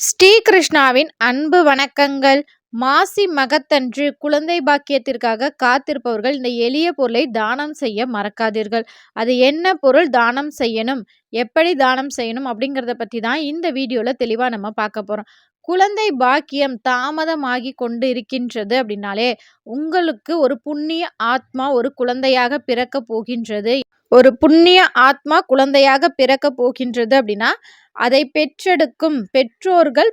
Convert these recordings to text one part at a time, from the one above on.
ஸ்ரீகிருஷ்ணாவின் அன்பு வணக்கங்கள். மாசி மகத்தன்று குழந்தை பாக்கியத்திற்காக காத்திருப்பவர்கள் இந்த எளிய பொருளை தானம் செய்ய மறக்காதீர்கள். அது என்ன பொருள், தானம் செய்யணும், எப்படி தானம் செய்யணும் அப்படிங்கிறத பற்றி தான் இந்த வீடியோவில் தெளிவாக நம்ம பார்க்க போகிறோம். குழந்தை பாக்கியம் தாமதமாகி கொண்டு இருக்கின்றது அப்படின்னாலே உங்களுக்கு ஒரு புண்ணிய ஆத்மா ஒரு குழந்தையாக பிறக்க போகின்றது. ஒரு புண்ணிய ஆத்மா குழந்தையாக பிறக்க போகின்றது அப்படின்னா அதை பெற்றெடுக்கும் பெற்றோர்கள்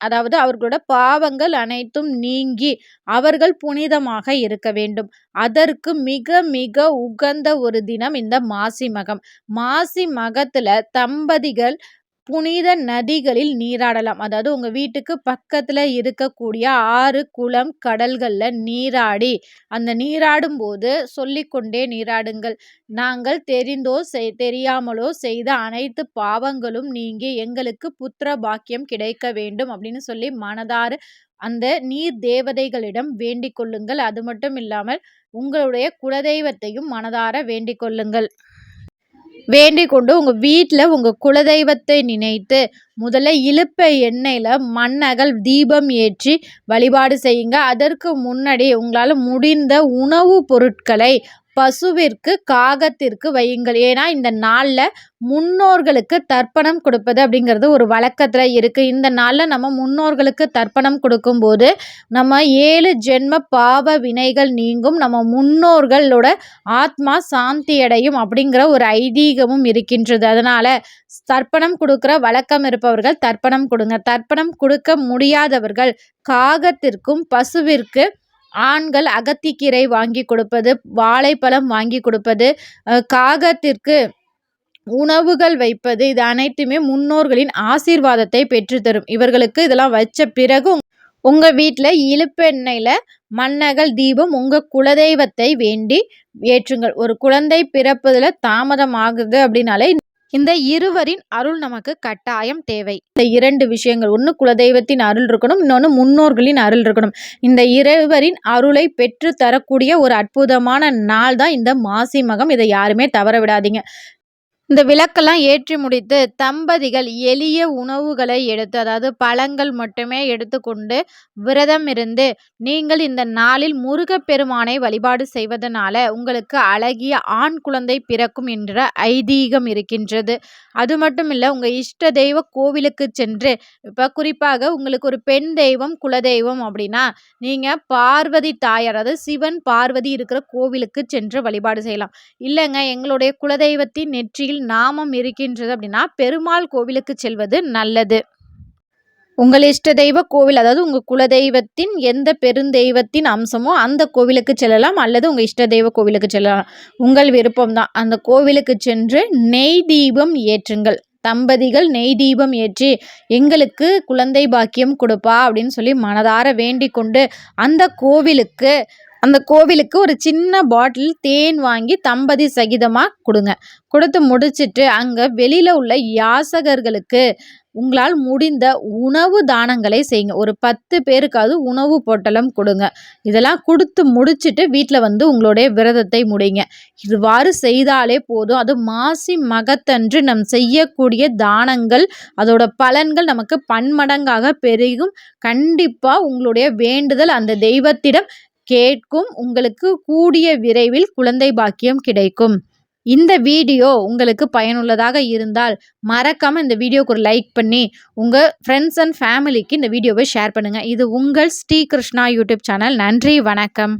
அதாவது அவர்களோட பாவங்கள் அனைத்தும் நீங்கி அவர்கள் புனிதமாக இருக்க வேண்டும். அதற்கு மிக மிக உகந்த ஒரு தினம் இந்த மாசி மகம். மாசி மகத்துல தம்பதிகள் புனித நதிகளில் நீராடலாம். அதாவது உங்க வீட்டுக்கு பக்கத்துல இருக்கக்கூடிய ஆறு, குளம், கடல்கள்ல நீராடி அந்த நீராடும் போது சொல்லிக்கொண்டே நீராடுங்கள். நாங்கள் தெரிந்தோ தெரியாமலோ செய்த அனைத்து பாவங்களும் நீங்கி எங்களுக்கு புத்திர பாக்கியம் கிடைக்க வேண்டும் அப்படின்னு சொல்லி மனதார அந்த நீர் தேவதைகளிடம் வேண்டிக் கொள்ளுங்கள். அது மட்டும் இல்லாமல் உங்களுடைய குலதெய்வத்தையும் மனதார வேண்டிக் கொள்ளுங்கள். வேண்டிக் கொண்டு உங்கள் வீட்டில் உங்கள் குலதெய்வத்தை நினைத்து முதல்ல இலுப்ப எண்ணெயில் மண்ணகல் தீபம் ஏற்றி வழிபாடு செய்யுங்க. அதற்கு முன்னாடி உங்களால் முடிந்த உணவுப் பொருட்களை பசுவிற்கு, காகத்திற்கு வையுங்கள். ஏன்னா இந்த நாளில் முன்னோர்களுக்கு தர்ப்பணம் கொடுப்பது அப்படிங்கிறது ஒரு வழக்கத்தில் இருக்குது. இந்த நாளில் நம்ம முன்னோர்களுக்கு தர்ப்பணம் கொடுக்கும்போது நம்ம 7 ஜென்ம பாவ வினைகள் நீங்கும், நம்ம முன்னோர்களோட ஆத்மா சாந்தி அடையும் அப்படிங்கிற ஒரு ஐதீகமும் இருக்கின்றது. அதனால் தர்ப்பணம் கொடுக்குற வழக்கம் இருப்பவர்கள் தர்ப்பணம் கொடுங்க. தர்ப்பணம் கொடுக்க முடியாதவர்கள் காகத்திற்கும் பசுவிற்கு ஆண்கள் அகத்திக்கீரை வாங்கி கொடுப்பது, வாழைப்பழம் வாங்கி கொடுப்பது, காகத்திற்கு உணவுகள் வைப்பது, இது அனைத்துமே முன்னோர்களின் ஆசீர்வாதத்தை பெற்றுத்தரும். இவர்களுக்கு இதெல்லாம் வச்ச பிறகு உங்கள் வீட்டில் இலுப்பெண்ணெயில் மண்ணகல் தீபம் உங்கள் குலதெய்வத்தை வேண்டி ஏற்றுங்கள். ஒரு குழந்தை பிறப்பதில் தாமதம் ஆகுது அப்படின்னாலே இந்த இருவரின் அருள் நமக்கு கட்டாயம் தேவை. இந்த 2 விஷயங்கள், ஒன்று குலதெய்வத்தின் அருள் இருக்கணும், இன்னொன்று முன்னோர்களின் அருள் இருக்கணும். இந்த இருவரின் அருளை பெற்று தரக்கூடிய ஒரு அற்புதமான நாள் தான் இந்த மாசி மகம். இதை யாருமே தவற விடாதீங்க. இந்த விளக்கெல்லாம் ஏற்றி முடித்து தம்பதிகள் எளிய உணவுகளை எடுத்து, அதாவது பழங்கள் மட்டுமே எடுத்துக்கொண்டு விரதம் இருந்து நீங்கள் இந்த நாளில் முருகப்பெருமானை வழிபாடு செய்வதனால உங்களுக்கு அழகிய ஆண் குழந்தை பிறக்கும் என்ற ஐதீகம் இருக்கின்றது. அது மட்டும் இல்லை, உங்கள் இஷ்ட தெய்வ கோவிலுக்கு சென்று, இப்போ குறிப்பாக உங்களுக்கு ஒரு பெண் தெய்வம் குலதெய்வம் அப்படின்னா நீங்கள் பார்வதி தாயார், அதாவது சிவன் பார்வதி இருக்கிற கோவிலுக்கு சென்று வழிபாடு செய்யலாம். இல்லைங்க எங்களுடைய குலதெய்வத்தின் நெற்றியில் நாமம் இருக்கின்றது அப்படின்னா பெருமாள் கோவிலுக்கு செல்வது நல்லது. உங்கள் இஷ்ட தெய்வ கோவில், அதாவது உங்கள் குலதெய்வத்தின் எந்த பெருந்தெய்வத்தின் அம்சமோ அந்த கோவிலுக்கு செல்லலாம், அல்லது உங்கள் இஷ்ட தெய்வ கோவிலுக்கு செல்லலாம். உங்கள் விருப்பம்தான். அந்த கோவிலுக்கு சென்று நெய் தீபம் ஏற்றுங்கள். தம்பதிகள் நெய் தீபம் ஏற்றி எங்களுக்கு குழந்தை பாக்கியம் கொடுப்பா அப்படின்னு சொல்லி மனதார வேண்டிக் கொண்டு அந்த கோவிலுக்கு ஒரு சின்ன பாட்டில் தேன் வாங்கி தம்பதி சகிதமாக கொடுங்க. கொடுத்து முடிச்சுட்டு அங்கே வெளியில் உள்ள யாசகர்களுக்கு உங்களால் முடிந்த உணவு தானங்களை செய்யுங்க. ஒரு 10 பேருக்காவது உணவு பொட்டலம் கொடுங்க. இதெல்லாம் கொடுத்து முடிச்சுட்டு வீட்டில் வந்து உங்களுடைய விரதத்தை முடிங்க. இதுவாறு செய்தாலே போதும். அது மாசி மகத்தன்று நம் செய்யக்கூடிய தானங்கள், அதோட பலன்கள் நமக்கு பன்மடங்காக பெருகும். கண்டிப்பாக உங்களுடைய வேண்டுதல் அந்த தெய்வத்திடம் கேட்கும். உங்களுக்கு கூடிய விரைவில் குழந்தை பாக்கியம் கிடைக்கும். இந்த வீடியோ உங்களுக்கு பயனுள்ளதாக இருந்தால் மறக்காமல் இந்த வீடியோக்கு ஒரு லைக் பண்ணி உங்கள் ஃப்ரெண்ட்ஸ் அண்ட் ஃபேமிலிக்கு இந்த வீடியோவை ஷேர் பண்ணுங்கள். இது உங்கள் ஸ்ரீகிருஷ்ணா யூடியூப் சேனல். நன்றி, வணக்கம்.